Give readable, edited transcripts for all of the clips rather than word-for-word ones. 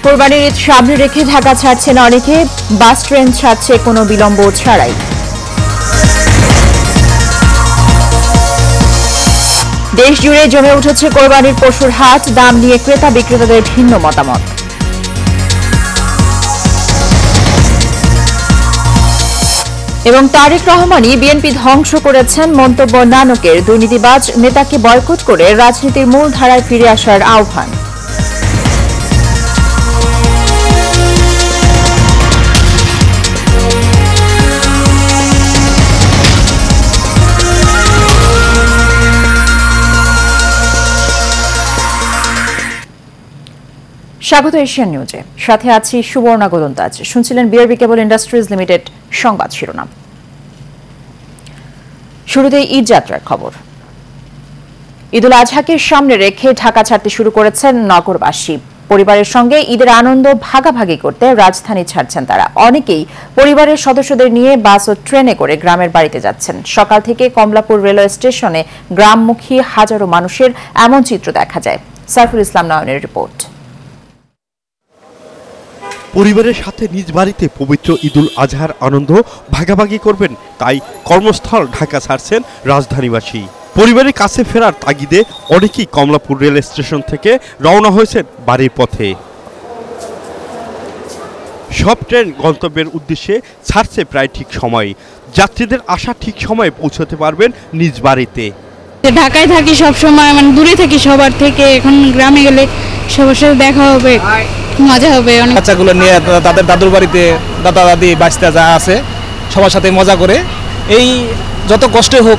কোরবানির ঈদ সামনে রেখে ঢাকা ছাড়ছেন অনেকে, বাস ট্রেন ছাড়ছে কোনো বিলম্ব ছাড়াই। দেশ জুড়ে জমে উঠেছে কোরবানির পশুর হাট, দাম নিয়ে ক্রেতা বিক্রেতাদের ভিন্ন মতামত। এবং তারেক রহমানই বিএনপি ধ্বংস করেছেন, মন্তব্য নানকের। দুর্নীতিবাজ নেতাকে বয়কট করে রাজনীতির মূল ধারায় ফিরে আসার আহ্বান। স্বাগত এশিয়ান নিউজে, সাথে আছি সুবর্ণা গোলন্দাজ। শুনছিলেন বিআরবি কেবল ইন্ডাস্ট্রিজ লিমিটেড সংবাদ শিরোনাম। শুরুতেই ঈদ যাত্রার খবর। ঈদুল আজহাকে সামনে রেখে ঢাকা ছাড়তে শুরু করেছেন নগরবাসী। পরিবারের সঙ্গে ঈদের আনন্দ ভাগাভাগি করতে রাজধানী ছাড়ছেন তারা। অনেকেই পরিবারের সদস্যদের নিয়ে বাস ও ট্রেনে করে গ্রামের বাড়িতে যাচ্ছেন। সকাল থেকে কমলাপুর রেলওয়ে স্টেশনে গ্রামমুখী হাজারো মানুষের এমন চিত্র দেখা যায়। সাইফুল ইসলাম নয়নের রিপোর্ট। পরিবারের সাথে নিজ বাড়িতে পবিত্র ঈদুল আজহার আনন্দ ভাগাভাগি করবেন, তাই কর্মস্থল ঢাকা ছাড়ছেন রাজধানীবাসী। পরিবারের কাছে ফেরার তাগিদে অনেকেই কমলাপুর রেল স্টেশন থেকে রওনা হয়েছেন বাড়ির পথে। সব ট্রেন গন্তব্যের উদ্দেশ্যে ছাড়ছে প্রায় ঠিক সময়। যাত্রীদের আসা ঠিক সময়ে পৌঁছতে পারবেন নিজ বাড়িতে। ঢাকায় থাকি সব সময়, মানে দূরে থাকি সবার থেকে, এখন গ্রামে গেলে সবার সাথে দেখা হবে, মজা হবে। অনেক বাচ্চাগুলো নিয়ে তাদের দাদুর বাড়িতে দাদা দাদি বাচ্চা যা আছে সবার সাথে মজা করে, এই যত কষ্টে হোক,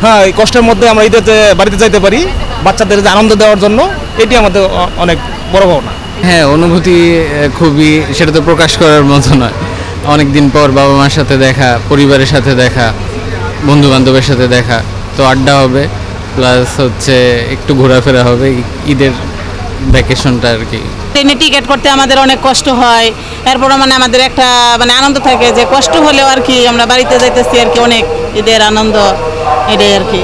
হ্যাঁ এই কষ্টের মধ্যে আমরা ঈদের বাড়িতে যাইতে পারি বাচ্চাদের আনন্দ দেওয়ার জন্য, এটি আমাদের অনেক বড় পাওনা। হ্যাঁ, অনুভূতি খুবই, সেটা তো প্রকাশ করার মতো নয়। অনেকদিন পর বাবা মার সাথে দেখা, পরিবারের সাথে দেখা, বন্ধু বান্ধবের সাথে দেখা, তো আড্ডা হবে, প্লাস হচ্ছে একটু ঘোরাফেরা হবে ঈদের ভ্যাকেশনটা আর কি। ট্রেনে টিকিট করতে আমাদের অনেক কষ্ট হয়, এরপর মানে আমাদের একটা মানে আনন্দ থাকে যে কষ্ট হলেও আর কি আমরা বাড়িতে যাইতেছি আর কি, অনেক ঈদের আনন্দ এটাই আর কি।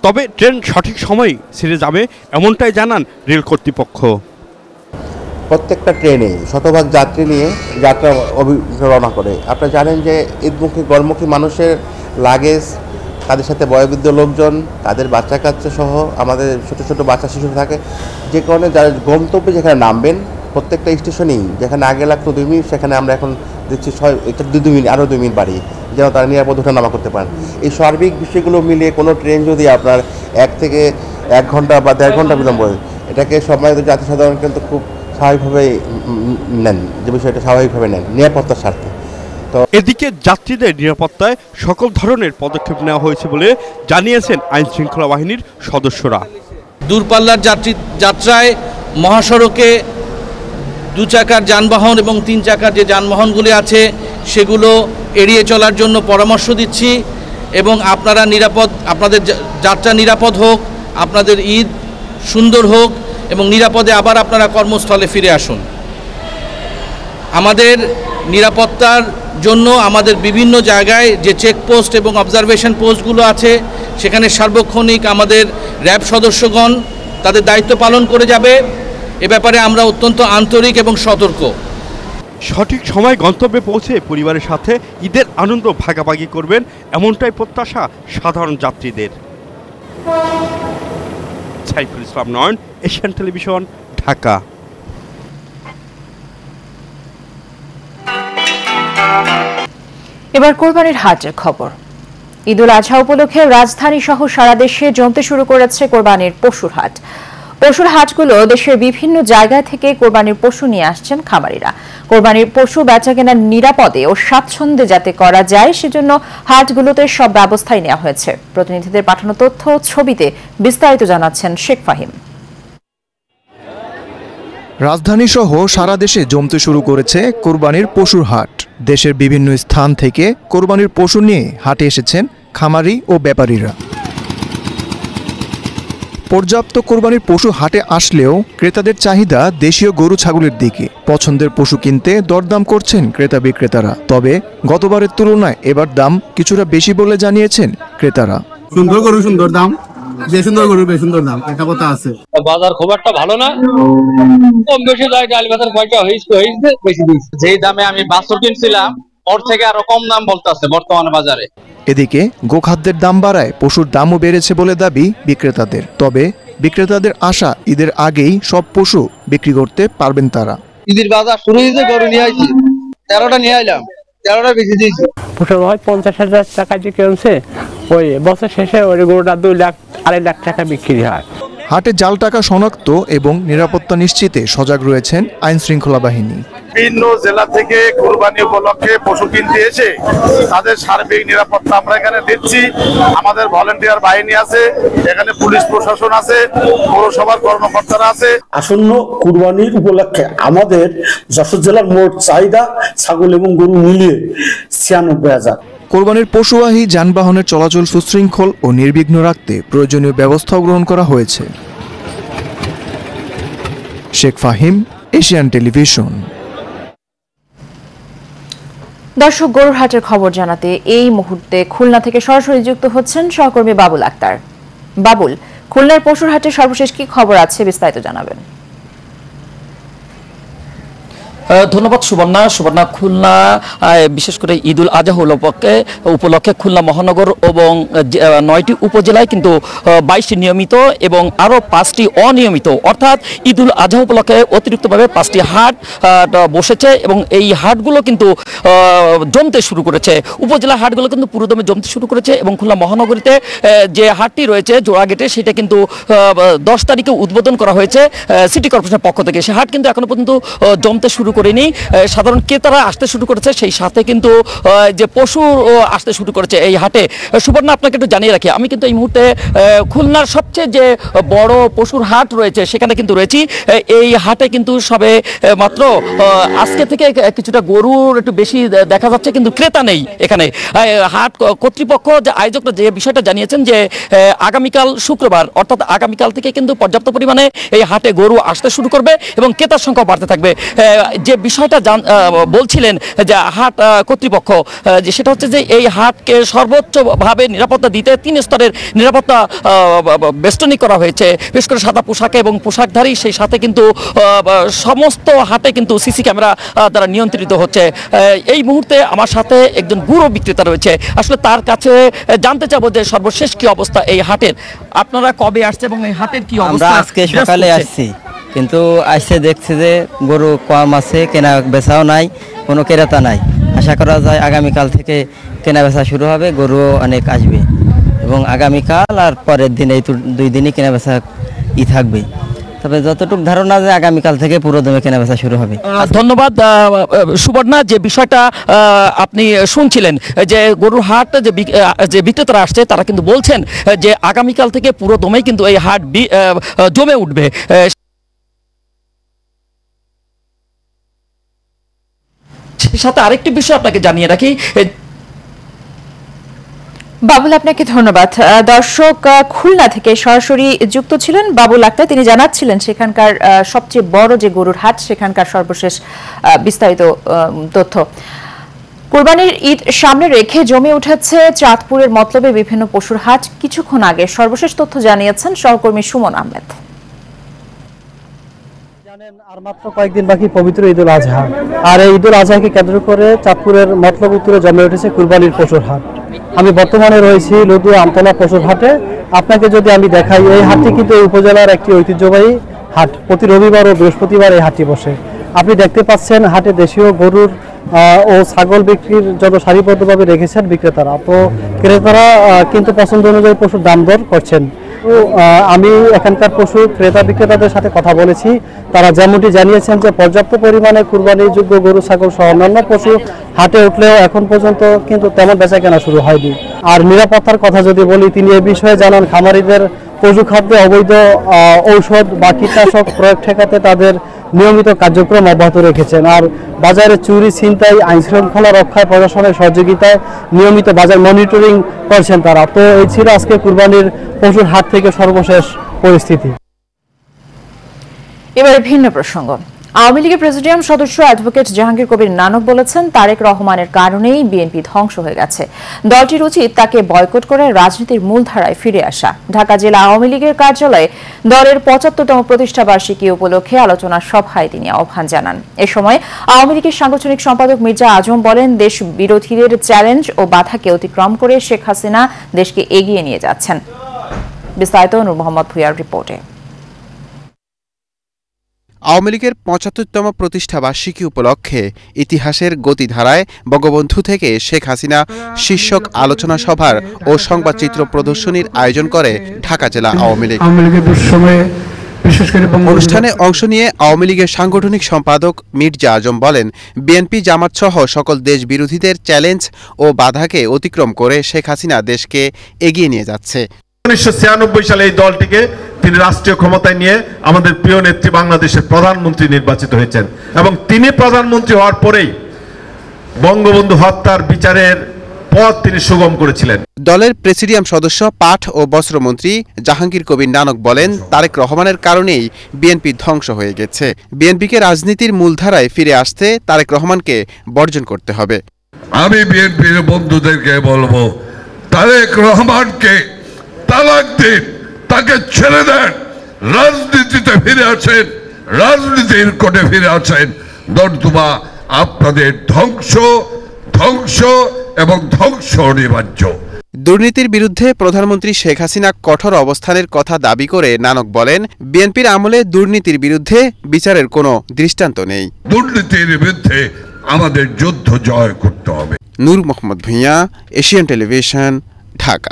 তবে ট্রেন সঠিক সময় ছেড়ে যাবে এমনটাই জানান রেল কর্তৃপক্ষ। প্রত্যেকটা ট্রেনে শতভাগ যাত্রী নিয়ে যাত্রা রওনা করে। আপনারা জানেন যে ঈদমুখী গড়মুখী মানুষের লাগেজ, তাদের সাথে বয়োবৃদ্ধ লোকজন, তাদের বাচ্চা কাচ্চা সহ আমাদের ছোট ছোট বাচ্চা শিশু থাকে, যে কারণে যারা গন্তব্যে যেখানে নামবেন প্রত্যেকটা স্টেশনেই যেখানে আগে লাগতো 2 মিনিট, সেখানে আমরা এখন দিচ্ছি 2 মিনিট, আরও 2 মিনিট বাড়ি, যেন তারা নিরাপদ ওঠানামা করতে পারেন। এই সার্বিক বিষয়গুলো মিলিয়ে কোনো ট্রেন যদি আপনার 1 থেকে 1 ঘন্টা বা 1.5 ঘন্টা বিলম্ব হয়, এটাকে সম্মানিত জাতি সাধারণ কিন্তু খুব স্বাভাবিকভাবেই নেন, যে বিষয়টা স্বাভাবিকভাবে নেন নিরাপত্তার স্বার্থে। এদিকে যাত্রীদের নিরাপত্তায় সকল ধরনের পদক্ষেপ নেওয়া হয়েছে বলে জানিয়েছেন আইন শৃঙ্খলা বাহিনীর সদস্যরা। দূরপাল্লার যাত্রায় মহাসড়কে 2 চাকার যানবাহন এবং 3 চাকার যে যানবাহনগুলি আছে সেগুলো এড়িয়ে চলার জন্য পরামর্শ দিচ্ছি, এবং আপনারা আপনাদের যাত্রা নিরাপদ হোক, আপনাদের ঈদ সুন্দর হোক এবং নিরাপদে আবার আপনারা কর্মস্থলে ফিরে আসুন। আমাদের নিরাপত্তার জন্য আমাদের বিভিন্ন জায়গায় যে চেকপোস্ট এবং অবজারভেশন পোস্টগুলো আছে সেখানে সার্বক্ষণিক আমাদের র্যাব সদস্যগণ তাদের দায়িত্ব পালন করে যাবে। এ ব্যাপারে আমরা অত্যন্ত আন্তরিক এবং সতর্ক। সঠিক সময় গন্তব্যে পৌঁছে পরিবারের সাথে ঈদের আনন্দ ভাগাভাগি করবেন এমনটাই প্রত্যাশা সাধারণ যাত্রীদের। সাইফুল ইসলাম নয়ন, এশিয়ান টেলিভিশন, ঢাকা। এবার কোরবানির হাটের খবর। ঈদুল আজহা উপলক্ষে রাজধানী সহ সারা দেশে জমতে শুরু করেছে কোরবানির পশুর হাট। পশুর হাটগুলো দেশের বিভিন্ন জায়গা থেকে কোরবানির পশু নিয়ে আসছেন খামারিরা। কোরবানির পশু বেচাকেনা নিরাপদে ও স্বাচ্ছন্দ্যে যাতে করা যায় সেজন্য হাটগুলোতে সব ব্যবস্থাই নেওয়া হয়েছে। প্রতিনিধিদের পাঠানো তথ্য ছবিতে বিস্তারিত জানাচ্ছেন শেখ ফাহিম। রাজধানী সহ সারা দেশে জমতে শুরু করেছে কোরবানির পশুর হাট। দেশের বিভিন্ন স্থান থেকে কোরবানির পশু নিয়ে হাটে এসেছেন খামারি ও ব্যাপারীরা। পর্যাপ্ত কোরবানির পশু হাটে আসলেও ক্রেতাদের চাহিদা দেশীয় গরু ছাগলের দিকে। পছন্দের পশু কিনতে দরদাম করছেন ক্রেতা বিক্রেতারা। তবে গতবারের তুলনায় এবার দাম কিছুটা বেশি বলে জানিয়েছেন ক্রেতারা। সুন্দর গরু সুন্দর দাম, যে সুন্দর গরু বেশ সুন্দর দাম, একটা কথা আছে। বাজার খুব একটা ভালো না, কম বেশি যায়, ডাল বাজার কয়টা হয়েছে বেশি দিয়েছে। যেই দামে আমি বাছুর কিনছিলাম ওর থেকে আরো কম দাম বলতেছে বর্তমানে বাজারে। এদিকে গোখাদ্যের দাম বাড়ায় পশুর দামও বেড়েছে বলে দাবি বিক্রেতাদের। তবে বিক্রেতাদের আশা ঈদের আগেই সব পশু বিক্রি করতে পারবেন তারা। ঈদের বাজার শুরু হয়েছে, গরু নিয়ে আইছি 13টা নিয়ে আইলাম, 13টা বেশি দিয়েছি। পশু হয় 50,000 টাকা যে কিনছে, ওই বছর শেষে ওই গরুটা 2 লাখ 2.5 লাখ টাকা বিক্রি হয়। হাটে জাল টাকা শনাক্ত এবং নিরাপত্তা নিশ্চিতে সজাগ রয়েছেন আইন শৃঙ্খলা বাহিনী। বিভিন্ন জেলা থেকে কুরবানি উপলক্ষে পশু কিনতে এসে তাদের সার্বিক নিরাপত্তা আমরা এখানে দিচ্ছি। আমাদের ভলেন্টিয়ার বাহিনী আছে, এখানে পুলিশ প্রশাসন আছে, পৌরসভার কর্মকর্তারা আছে। আসন্ন কুরবানির উপলক্ষে আমাদের যশোর জেলার মোট চাহিদা ছাগল এবং গরু মিলিয়ে 96,000। কোরবানির পশুবাহী যানবাহনের চলাচল সুশৃঙ্খল ও নির্বিঘ্ন রাখতে প্রয়োজনীয় ব্যবস্থাও গ্রহণ করা হয়েছে। Sheikh Fahim, Asian television. দর্শক, গরুর হাটের খবর জানাতে এই মুহূর্তে খুলনা থেকে সরাসরি যুক্ত হচ্ছেন সহকর্মী বাবুল আক্তার। বাবুল, খুলনার পশুর হাটের সর্বশেষ কি খবর আছে বিস্তারিত জানাবেন। ধন্যবাদ সুবর্ণা। খুলনা বিশেষ করে ঈদুল আজহা উপলক্ষে খুলনা মহানগর এবং 9টি উপজেলায় কিন্তু 22টি নিয়মিত এবং আরও 5টি অনিয়মিত, অর্থাৎ ঈদুল আজহা উপলক্ষে অতিরিক্তভাবে 5টি হাট বসেছে এবং এই হাটগুলো কিন্তু জমতে শুরু করেছে। উপজেলা হাটগুলো কিন্তু পুরোদমে জমতে শুরু করেছে এবং খুলনা মহানগরীতে যে হাটটি রয়েছে জোড়াগেটে, সেটা কিন্তু 10 তারিখে উদ্বোধন করা হয়েছে সিটি কর্পোরেশনের পক্ষ থেকে। সে হাট কিন্তু এখনো পর্যন্ত জমতে শুরু করেনি। সাধারণ ক্রেতারা আসতে শুরু করেছে, সেই সাথে কিন্তু যে পশু আসতে শুরু করেছে এই হাটে। সুবর্ণা, আপনাকে একটু জানিয়ে রাখি, আমি কিন্তু এই মুহূর্তে খুলনার সবচেয়ে যে বড় পশুর হাট রয়েছে সেখানে কিন্তু রয়েছি। এই হাটে কিন্তু সবে মাত্র আজকে থেকে কিছুটা গরুর একটু বেশি দেখা যাচ্ছে, কিন্তু ক্রেতা নেই এখানে। হাট কর্তৃপক্ষ যে আয়োজকরা যে বিষয়টা জানিয়েছেন যে আগামীকাল শুক্রবার, অর্থাৎ আগামীকাল থেকে কিন্তু পর্যাপ্ত পরিমাণে এই হাটে গরু আসতে শুরু করবে এবং ক্রেতার সংখ্যা বাড়তে থাকবে। যে বিষয়টা বলছিলেন যে হাট কর্তৃপক্ষ, যে সেটা হচ্ছে যে এই হাটকে সর্বোচ্চভাবে নিরাপত্তা দিতে 3 স্তরের নিরাপত্তা বেষ্টনী করা হয়েছে, বিশেষ করে সাদা পোশাকে এবং পোশাকধারী। সেই সাথে কিন্তু সমস্ত হাটে কিন্তু সিসি ক্যামেরা দ্বারা নিয়ন্ত্রিত হচ্ছে। এই মুহূর্তে আমার সাথে একজন বুড়ো বিক্রেতা রয়েছে, আসলে তার কাছে জানতে চাবো যে সর্বশেষ কি অবস্থা এই হাটের। আপনারা কবে আসছে এবং এই হাটের কি অবস্থা? আমরা আজকে সকালে আসছি, কিন্তু আসছে দেখছি যে গরু কম আছে, কেনা বেচাও নাই, কোনো ক্রেতা নাই। আশা করা যায় আগামীকাল থেকে কেনা বেচা শুরু হবে, গরু অনেক আসবে এবং আগামীকাল আর পরের দিন এই 2 দিনই কেনা বেচা থাকবে। তবে যতটুকু ধারণা যে আগামীকাল থেকে পুরো দমে কেনা বেচা শুরু হবে। ধন্যবাদ সুবর্ণা। যে বিষয়টা আপনি শুনছিলেন যে গরুর হাট যে বিক্রেতারা আসছে তারা কিন্তু বলছেন যে আগামীকাল থেকে পুরো দমেই কিন্তু এই হাট জমে উঠবে। সাথে আরেকটি বিষয় আপনাকে জানিয়ে রাখি। বাবুল, আপনাকে ধন্যবাদ। দর্শক, খুলনা থেকে সরাসরি যুক্ত ছিলেন বাবুল আক্তার। তিনি জানাচ্ছিলেন সেখানকার সবচেয়ে বড় যে গরুর হাট সেখানকার সর্বশেষ বিস্তারিত তথ্য। কুরবানির ঈদ সামনে রেখে জমে উঠেছে চাঁদপুরের মতলবে বিভিন্ন পশুর হাট। কিছুক্ষণ আগে সর্বশেষ তথ্য জানিয়েছেন সহকর্মী সুমন আহমেদ। আর মাত্র কয়েকদিন বাকি পবিত্র ঈদুল আজহা, আর এই ঈদুল আজহাকে কেন্দ্র করে চাঁদপুরের মতলব উত্তরে জমে উঠেছে কুরবানির পশুর হাট। আমি বর্তমানে রয়েছি লুদু আমতলা পশুর হাটে। আপনাকে যদি আমি দেখাই, এই হাটটি কিন্তু এই উপজেলার একটি ঐতিহ্যবাহী হাট। প্রতি রবিবার ও বৃহস্পতিবার এই হাটটি বসে। আপনি দেখতে পাচ্ছেন হাটে দেশীয় গরুর ও ছাগল বিক্রির জন্য সারিবদ্ধভাবে রেখেছেন বিক্রেতারা। তো ক্রেতারা কিন্তু পছন্দ অনুযায়ী পশুর দাম দর করছেন। তো আমি এখানকার পশু ক্রেতা বিক্রেতাদের সাথে কথা বলেছি, তারা যেমনটি জানিয়েছেন যে পর্যাপ্ত পরিমাণে কুরবানিযোগ্য গরু ছাগল সহ অন্যান্য পশু হাটে উঠলেও এখন পর্যন্ত কিন্তু তেমন বেচা কেনা শুরু হয়নি। আর নিরাপত্তার কথা যদি বলি, তিনি এ বিষয়ে জানান খামারিদের পশু খাদ্যে অবৈধ ঔষধ বা কীটনাশক প্রয়োগ ঠেকাতে তাদের নিয়মিত কার্যক্রম অব্যাহত রেখেছেন। আর বাজারে চুরি, ছিনতাই, আইনশৃঙ্খলা রক্ষায় প্রশাসনের সহযোগিতায় নিয়মিত বাজার মনিটরিং করছেন তারা। তো এই ছিল আজকে কুরবানির পশুর হাট থেকে সর্বশেষ পরিস্থিতি। এবারে ভিন্ন প্রসঙ্গ। আওয়ামী লীগের প্রেসিডিয়াম সদস্য অ্যাডভোকেট জাহাঙ্গীর কবির নানক বলেছেন, তারেক রহমানের কারণেই বিএনপি ধ্বংস হয়ে গেছে। দলটির উচিত তাকে বয়কট করে রাজনীতির মূলধারায় ফিরে আসা। ঢাকা জেলা আওয়ামী লীগের কার্যালয়ে দলের ৭৫তম প্রতিষ্ঠা বার্ষিকী উপলক্ষে আলোচনা সভায় তিনি আহ্বান জানান। এ সময় আওয়ামী লীগের সাংগঠনিক সম্পাদক মির্জা আজম বলেন, দেশ বিরোধীদের চ্যালেঞ্জ ও বাধাকে অতিক্রম করে শেখ হাসিনা দেশকে এগিয়ে নিয়ে যাচ্ছেন। বিস্তারিত নূর মোহাম্মদ ভুঁইয়ার রিপোর্টে। আওয়ামী লীগের ৭৫তম প্রতিষ্ঠা বার্ষিকী উপলক্ষে ইতিহাসের গতিধারায় বঙ্গবন্ধু থেকে শেখ হাসিনা শীর্ষক আলোচনা সভার ও সংবাদচিত্র প্রদর্শনীর আয়োজন করে ঢাকা জেলা আওয়ামী লীগ। অনুষ্ঠানে অংশ নিয়ে আওয়ামী লীগের সাংগঠনিক সম্পাদক মির্জা আজম বলেন, বিএনপি জামাত সহ সকল দেশ বিরোধীদের চ্যালেঞ্জ ও বাধাকে অতিক্রম করে শেখ হাসিনা দেশকে এগিয়ে নিয়ে যাচ্ছে। ১৯৯৬ সালে এই দলটিকে তিনি রাষ্ট্রীয় ক্ষমতায় নিয়ে আমাদের প্রিয় নেত্রী বাংলাদেশের প্রধানমন্ত্রী নির্বাচিত হয়েছেন এবং তিনি প্রধানমন্ত্রী হওয়ার পরেই বঙ্গবন্ধু হত্যার বিচারের পথ তিনি সুগম করেছিলেন। দলের প্রেসিডিয়াম সদস্য পাট ও বস্ত্রমন্ত্রী জাহাঙ্গীর কবির নানক বলেন, তারেক রহমানের কারণেই বিএনপি ধ্বংস হয়ে গেছে। বিএনপিকে রাজনীতির মূলধারায় ফিরে আসতে তারেক রহমানকে বর্জন করতে হবে। আমি বিএনপির বন্ধুদেরকে বলবো, তারেক রহমানকে তালাক দিন, তাকে ছেড়ে দেন, রাজনীতিতে ফিরে আসেন, রাজনীতির কোটে ফিরে আসেন। নতুবা আপনাদের ধ্বংস এবং ধ্বংস অনিবার্য। দুর্নীতির বিরুদ্ধে প্রধানমন্ত্রী শেখ হাসিনা কঠোর অবস্থানের কথা দাবি করে নানক বলেন, বিএনপির আমলে দুর্নীতির বিরুদ্ধে বিচারের কোনো দৃষ্টান্ত নেই। দুর্নীতির বিরুদ্ধে আমাদের যুদ্ধ জয় করতে হবে। নূর মোহাম্মদ ভুঁইয়া, এশিয়ান টেলিভিশন, ঢাকা।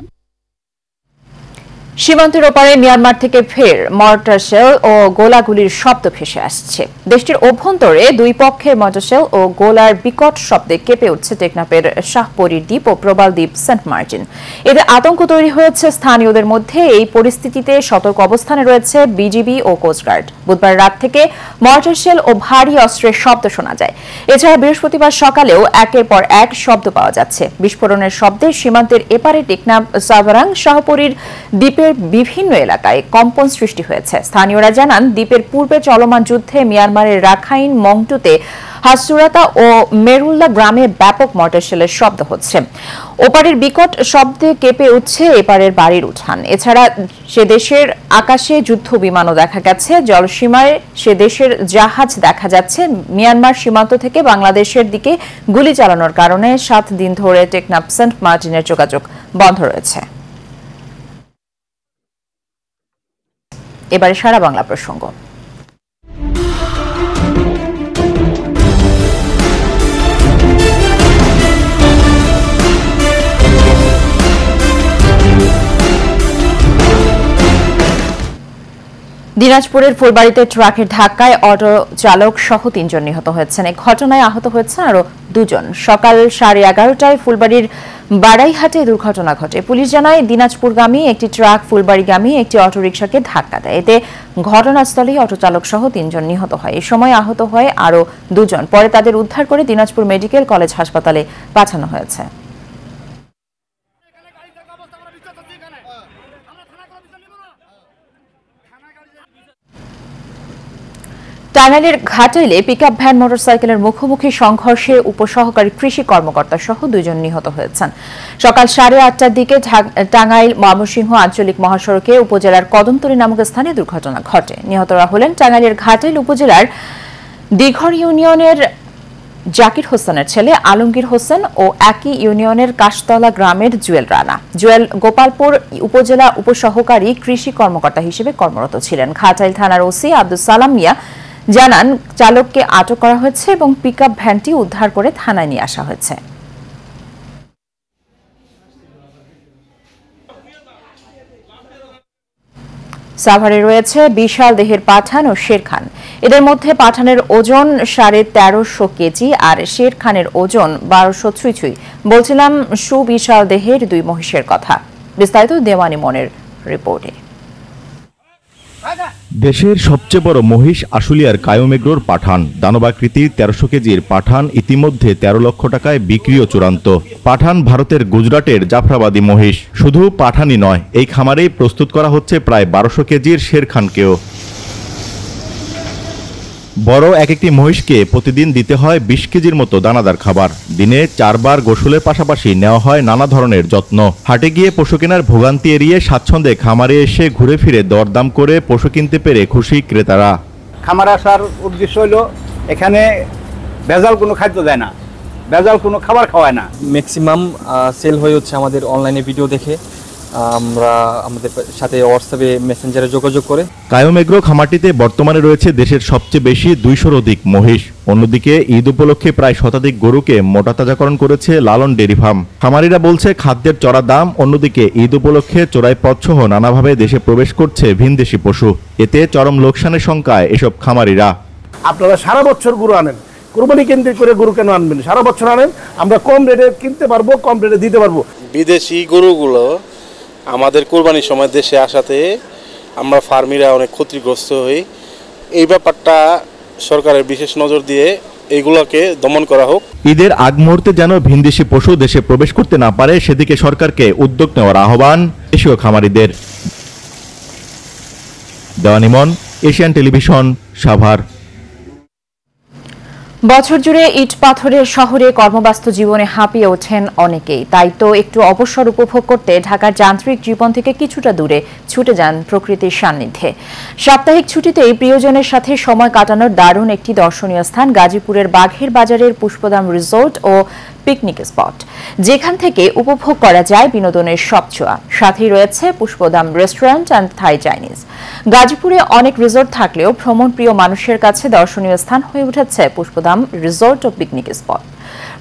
সীমান্তের ওপারে মিয়ানমার থেকে ফের মর্টার শেল ও গোলাগুলির শব্দ ভেসে আসছে। দেশটির অভ্যন্তরে দুই পক্ষের মর্টার শেল ও গোলার বিকট শব্দে কেঁপে উঠছে টেকনাফের শাহপরী দ্বীপ ও প্রবাল দ্বীপ সেন্ট মার্টিন। এতে আতঙ্ক তৈরি হয়েছে স্থানীয়দের মধ্যে। এই পরিস্থিতিতে সতর্ক অবস্থানে রয়েছে বিজিবি ও কোস্টগার্ড। বুধবার রাত থেকে মর্টার শেল ও ভারী অস্ত্রের শব্দ শোনা যায়। এছাড়া বৃহস্পতিবার সকালেও একের পর এক শব্দ পাওয়া যাচ্ছে। বিস্ফোরণের শব্দে সীমান্তের এপারে টেকনাফ, সাভারাং, শাহপরীর দ্বীপের বিভিন্ন এলাকায় কম্পন সৃষ্টি হয়েছে। স্থানীয়রা জানান, দ্বীপের পূর্বে চলমান যুদ্ধে মিয়ানমারের রাখাইন মংটুতে হাসুরাতা ও মেরুল্লা গ্রামে ব্যাপক মর্টার শেলের শব্দ হচ্ছে। ওপারের বিকট শব্দে কেঁপে উঠছে এপারের বাড়ির উঠান। এছাড়া সে দেশের আকাশে যুদ্ধ বিমানও দেখা গেছে। জলসীমায় সে দেশের জাহাজ দেখা যাচ্ছে। মিয়ানমার সীমান্ত থেকে বাংলাদেশের দিকে গুলি চালানোর কারণে 7 দিন ধরে টেকনাফ সেন্ট মার্টিনের যোগাযোগ বন্ধ রয়েছে। এবারে সারা বাংলা প্রসঙ্গ। দিনাজপুরের ফুলবাড়িতে ট্রাকের ধাক্কায় অটো চালক সহ 3 জন নিহত হয়েছেন। এই ঘটনায় আহত হয়েছেন আরো 2 জন। সকাল 11:30টায় ফুলবাড়ির বাড়াইহাটে দুর্ঘটনা ঘটে। পুলিশ জানায়, দিনাজপুরগামী একটি ট্রাক ফুলবাড়িগামী একটি অটোরিকশাকে ধাক্কা দেয়। এতে ঘটনাস্থলেই অটো চালক সহ 3 জন নিহত হয়। এ সময় আহত হয় আরো 2 জন। পরে তাদের উদ্ধার করে দিনাজপুর মেডিকেল কলেজ হাসপাতালে পাঠানো হয়েছে। টাঙ্গাইলের ঘাটাইলে পিকআপ ভ্যান মোটরসাইকেলের মুখোমুখি সংঘর্ষে উপসহকারী কৃষি কর্মকর্তা সহ 2 জন নিহত হয়েছেন। সকাল 8:30টার দিকে টাঙ্গাইল ময়মনসিংহ আঞ্চলিক মহাসড়কে উপজেলার কদমতলী নামক স্থানে দুর্ঘটনা ঘটে। নিহতরা হলেন টাঙ্গাইলের ঘাটাইল উপজেলার দিঘর ইউনিয়নের জাকির হোসেনের ছেলে আলমগীর হোসেন ও একই ইউনিয়নের কাশতলা গ্রামের জুয়েল রানা। জুয়েল গোপালপুর উপজেলা উপসহকারী কৃষি কর্মকর্তা হিসেবে কর্মরত ছিলেন। ঘাটাইল থানার ওসি আব্দুল সালাম মিয়া জানান, চালককে আটক করা হয়েছে এবং পিকআপ ভ্যানটি উদ্ধার করে থানায় নিয়ে আসা হয়েছে। সাভারে রয়েছে বিশাল দেহের পাঠান ও শের খান। এদের মধ্যে পাঠানের ওজন 1350 কেজি আর শের খানের ওজন 1200 ছুঁই। বলছিলাম সুবিশাল দেহের 2 মহিষের কথা। বিস্তারিত দেওয়ানি মনের রিপোর্টে। দেশের সবচেয়ে বড় মহিষ আশুলিয়ার কায়মেগ্রোর পাঠান। দানবাকৃতির 1300 কেজির পাঠান ইতিমধ্যে 13 লক্ষ টাকায় বিক্রিও চূড়ান্ত। পাঠান ভারতের গুজরাটের জাফরাবাদী মহিষ। শুধু পাঠানই নয়, এই খামারেই প্রস্তুত করা হচ্ছে প্রায় 1200 কেজির শেরখানকেও। বড় এক একটি মহিষকে প্রতিদিন দিতে হয় 20 কেজির মতো দানাদার খাবার। দিনে 4 বার গোসলের পাশাপাশি নেওয়া হয় নানা ধরনের যত্ন। হাটে গিয়ে পশু কেনার ভোগান্তি এড়িয়ে স্বাচ্ছন্দ্যে খামারে এসে ঘুরে ফিরে দরদাম করে পশু কিনতে পেরে খুশি ক্রেতারা। খামার আসার উদ্দেশ্য হলো এখানে ভেজাল কোনো খাদ্য দেয় না, ভেজাল কোনো খাবার খাওয়ায় না। ম্যাক্সিমাম সেল হয়ে হচ্ছে আমাদের অনলাইনে ভিডিও দেখে, আমরা আমাদের সাথে হোয়াটসঅ্যাপে মেসেঞ্জারে যোগাযোগ করে। কায়ম এগ্রো খামারটিতে বর্তমানে রয়েছে দেশের সবচেয়ে বেশি 200-র অধিক মহিষ। অন্যদিকে ঈদ উপলক্ষে প্রায় শতাধিক গরুকে মোটাতাজাকরণ করেছে লালন ডেয়ারি ফার্ম। খামারিরা বলছে খাদ্যের চড়া দাম, অন্যদিকে ঈদ উপলক্ষে চোরাই পথসহ নানাভাবে দেশে প্রবেশ করছে ভিনদেশি পশু। এতে চরম লোকসানের শঙ্কায় এসব খামারিরা। আপনারা সারা বছর গরু আনেন, কোরবানি কেন্দ্রিক করে গরু কেন আনবেন? সারা বছর আনেন, আমরা কম রেটে কিনতে পারবো, কম রেটে দিতে পারবো। বিদেশি গরুগুলো আমাদের কোরবানির সময় দেশে আসাতে আমরা ফার্মিরা অনেক ক্ষতিগ্রস্ত হই। এই ব্যাপারটা সরকারের বিশেষ নজর দিয়ে এইগুলোকে দমন করা হোক। ঈদের আগ মুহূর্তে যেন ভিনদেশি পশু দেশে প্রবেশ করতে না পারে, সেদিকে সরকারকে উদ্যোগ নেওয়ার আহ্বান দেশীয় খামারিদের। দেওয়ান ইমন, এশিয়ান টেলিভিশন, সাভার। বছর জুড়ে ইট পাথরের শহরে কর্মব্যস্ত জীবনে হাঁপিয়ে ওঠেন অনেকেই। তাই তো একটু অবসর উপভোগ করতে ঢাকার যান্ত্রিক জীবন থেকে কিছুটা দূরে ছুটে যান প্রকৃতির সান্নিধ্যে। সাপ্তাহিক ছুটিতেই প্রিয়জনের সাথে সময় কাটানোর দারুণ একটি দর্শনীয় স্থান গাজীপুরের বাঘের বাজারের পুষ্পধাম রিসোর্ট ও পিকনিক স্পট, যেখান থেকে উপভোগ করা যায় বিনোদনের সব ছোঁয়া। সাথেই রয়েছে পুষ্পধাম রেস্টুরেন্ট অ্যান্ড থাই চাইনিজ। গাজীপুরে অনেক রিসোর্ট থাকলেও ভ্রমণ প্রিয় মানুষের কাছে দর্শনীয় স্থান হয়ে উঠেছে পুষ্পধাম রিসোর্ট ও পিকনিক স্পট।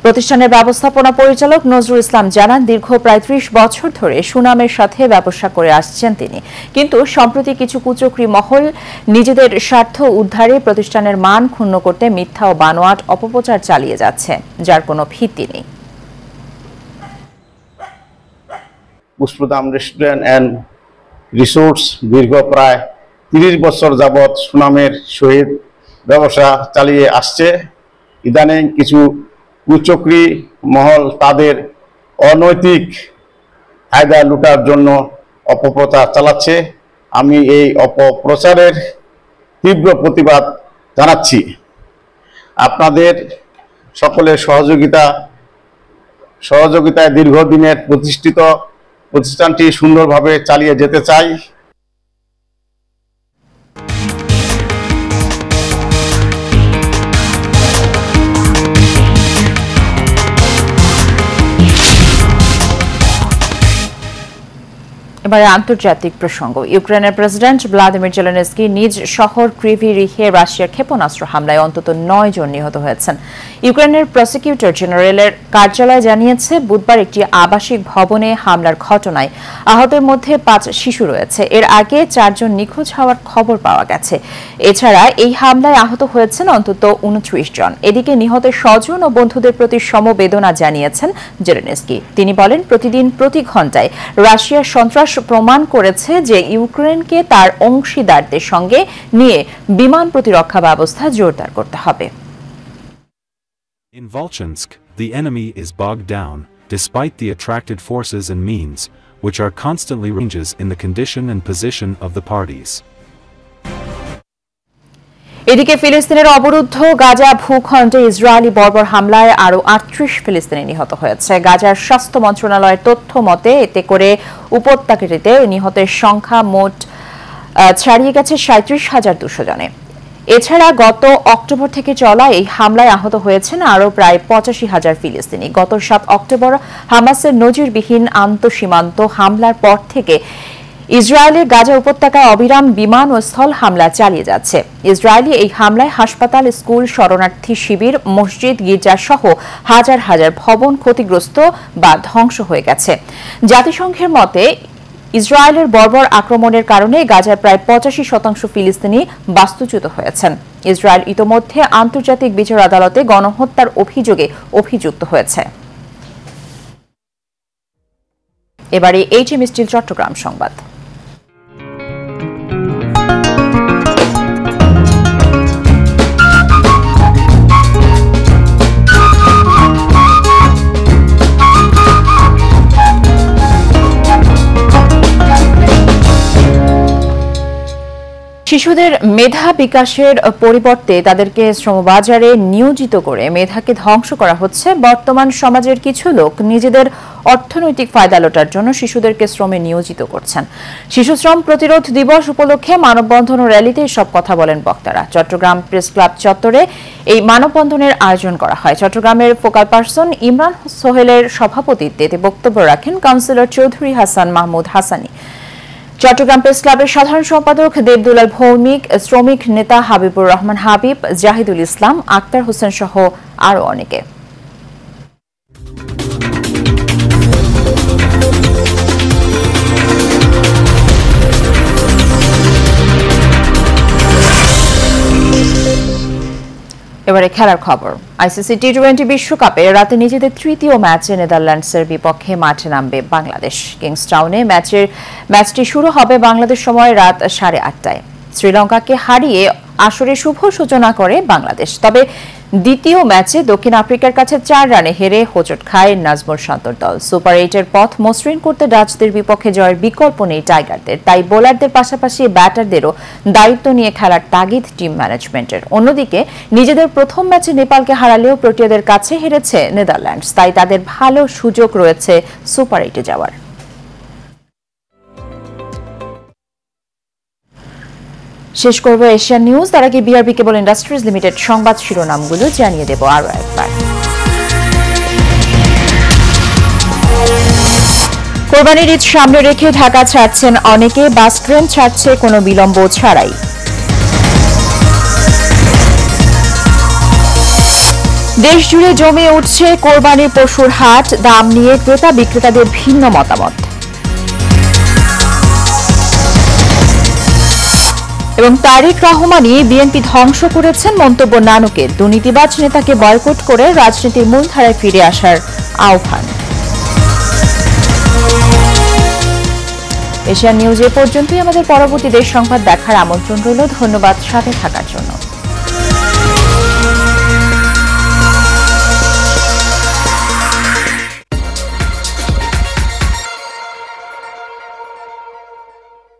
প্রতিষ্ঠানের ব্যবস্থাপনা পরিচালক নজরুল ইসলাম জানান, দীর্ঘ প্রায় 30 বছর ধরে সুনামের সাথে ব্যবসা করে আসছেন তিনি। কিন্তু সম্প্রতি কিছু কুচক্রী মহল নিজেদের স্বার্থ উদ্ধারে প্রতিষ্ঠানের মান ক্ষুণ্ণ করতে মিথ্যা ও বানোয়াট অপপ্রচার চালিয়ে যাচ্ছে, যার কোনো ভিত্তি নেই। পুষ্পধাম রেস্টুরেন্ট অ্যান্ড রিসোর্টস দীর্ঘ প্রায় 30 বছর যাবৎ সুনামের সহিত ব্যবসা চালিয়ে আসছে। ইদানিং কিছু কুচক্রী মহল তাদের অনৈতিক ফায়দা লুটার জন্য অপপ্রচার চালাচ্ছে। আমি এই অপপ্রচারের তীব্র প্রতিবাদ জানাচ্ছি। আপনাদের সকলের সহযোগিতায় দীর্ঘদিনের প্রতিষ্ঠিত প্রতিষ্ঠানটি সুন্দরভাবে চালিয়ে যেতে চাই। এবারে আন্তর্জাতিক প্রসঙ্গ। ইউক্রেনের প্রেসিডেন্ট ভ্লাদিমির জেলেনস্কি নিজ শহর ক্রিভি রিহে রাশিয়ার ক্ষেপণাস্ত্র হামলায় অন্তত 9 জন নিহত হয়েছেন। ইউক্রেনের প্রসিকিউটর জেনারেলের কার্যালয় জানিয়েছে, বুধবার একটি আবাসিক ভবনে হামলার ঘটনায় আহতের মধ্যে 5 শিশু রয়েছে। এর আগে 4 জন নিখোঁজ হওয়ার খবর পাওয়া গেছে। এছাড়া এই হামলায় আহত হয়েছেন অন্তত 29 জন। এদিকে নিহতের স্বজন ও বন্ধুদের প্রতি সমবেদনা জানিয়েছেন জেলেনস্কি। তিনি বলেন, প্রতিদিন প্রতি ঘন্টায় রাশিয়ার সন্ত্রাস প্রমাণ করেছে যে ইউক্রেনকে তার অংশীদারদের সঙ্গে নিয়ে বিমান প্রতিরক্ষা ব্যবস্থা জোরদার করতে হবে। In Volchansk, the enemy is bogged down, despite the attracted forces and means, which are constantly ranges in the condition and position of the parties. এদিকে ফিলিস্তিনের অবরুদ্ধ গাজা ভূখণ্ডে ইসরায়েলি বর্বর হামলায় আরও 38 ফিলিস্তিনি নিহত হয়েছে। গাজার স্বাস্থ্য মন্ত্রণালয়ের তথ্য মতে এতে করে উপত্যকাটিতে নিহতের সংখ্যা মোট ছাড়িয়ে গেছে 37,200 জনে। এছাড়া গত অক্টোবর থেকে চলা এই হামলায় আহত হয়েছেন আরও প্রায় 85,000 ফিলিস্তিনি। গত 7 অক্টোবর হামাসের নজিরবিহীন আন্তঃসীমান্ত হামলার পর থেকে ইসরায়েলের গাজা উপত্যকায় অবিরাম বিমান ও স্থল হামলা চালিয়ে যাচ্ছে। ইসরায়েলি এই হামলায় হাসপাতাল, স্কুল, শরণার্থী শিবির, মসজিদ, গির্জা সহ হাজার হাজার ভবন ক্ষতিগ্রস্ত বা ধ্বংস হয়ে গেছে। জাতিসংঘের মতে ইসরায়েলের বর্বর আক্রমণের কারণে গাজার প্রায় 85% ফিলিস্তিনি বাস্তুচ্যুত হয়েছেন। ইসরায়েল ইতোমধ্যে আন্তর্জাতিক বিচার আদালতে গণহত্যার অভিযোগে অভিযুক্ত হয়েছে। এবারে এইচএম স্টিল চট্টগ্রাম সংবাদ। শিশুদের মেধা বিকাশের পরিবর্তে তাদেরকে শ্রমবাজারে নিয়োজিত করে মেধাকে ধ্বংস করা হচ্ছে। বর্তমান সমাজের কিছু লোক নিজেদের অর্থনৈতিক ফায়দা লোটার জন্য শিশুদেরকে শ্রমে নিয়োজিত করছেন। শিশু শ্রম প্রতিরোধ দিবস উপলক্ষে মানববন্ধন ও র্যালিতে সব কথা বলেন বক্তারা। চট্টগ্রাম প্রেস ক্লাব চত্বরে এই মানববন্ধনের আয়োজন করা হয়। চট্টগ্রামের ফোকাল পারসন ইমরান সোহেলের সভাপতিত্বে এতে বক্তব্য রাখেন কাউন্সিলর চৌধুরী হাসান মাহমুদ হাসানি। চট্টগ্রাম প্রেস ক্লাবের সাধারণ সম্পাদক দেবদুলাল ভৌমিক, শ্রমিক নেতা হাবিবুর রহমান হাবিব, জাহিদুল ইসলাম, আক্তার হোসেন সহ আরো অনেকে। এবারে খেলার খবর। আইসিসি টি-20 বিশ্বকাপে রাতে নিজেদের তৃতীয় ম্যাচে নেদারল্যান্ডসের বিপক্ষে মাঠে নামবে বাংলাদেশ। কিংসটাউনে ম্যাচটি শুরু হবে বাংলাদেশ সময় রাত 8:30টায়। শ্রীলঙ্কাকে হারিয়ে আসরে শুভ সূচনা করে বাংলাদেশ। তবে দ্বিতীয় ম্যাচে দক্ষিণ আফ্রিকার কাছে 4 রানে হেরে হোঁচট খায় নাজমুল শান্তর দল। সুপার 8-এর পথ মসৃণ করতে ডাচদের বিপক্ষে জয়ের বিকল্প নেই টাইগারদের। তাই বোলারদের পাশাপাশি ব্যাটারদেরও দায়িত্ব নিয়ে খেলার তাগিদ টিম ম্যানেজমেন্টের। অন্যদিকে নিজেদের প্রথম ম্যাচে নেপালকে হারালেও প্রোটিয়াদের কাছে হেরেছে নেদারল্যান্ডস। তাই তাদের ভালো সুযোগ রয়েছে সুপার 8-এ যাওয়ার। শেষ করব এশিয়ান নিউজ। তার আগে বিআরবি কেবল ইন্ডাস্ট্রিজ লিমিটেড সংবাদ শিরোনামগুলো জানিয়ে দেব আরো একবার। কোরবানির ঈদ সামনে রেখে ঢাকা ছাড়ছেন অনেকে। বাস ট্রেন ছাড়ছে কোনো বিলম্ব ছাড়াই। দেশ জুড়ে জমে উঠছে কোরবানির পশুর হাট। দাম নিয়ে ক্রেতা বিক্রেতাদের ভিন্ন মতামত। এবং তারেক রহমানই বিএনপি ধ্বংস করেছেন মন্তব্য নানকের। দুর্নীতিবাজ নেতাকে বয়কট করে রাজনীতির মূলধারায় ফিরে আসার আহ্বান। এশিয়ান নিউজ এ পর্যন্তই। আমাদের পরবর্তী দেশ সংবাদ দেখার আমন্ত্রণ রইল। ধন্যবাদ সাথে থাকার জন্য।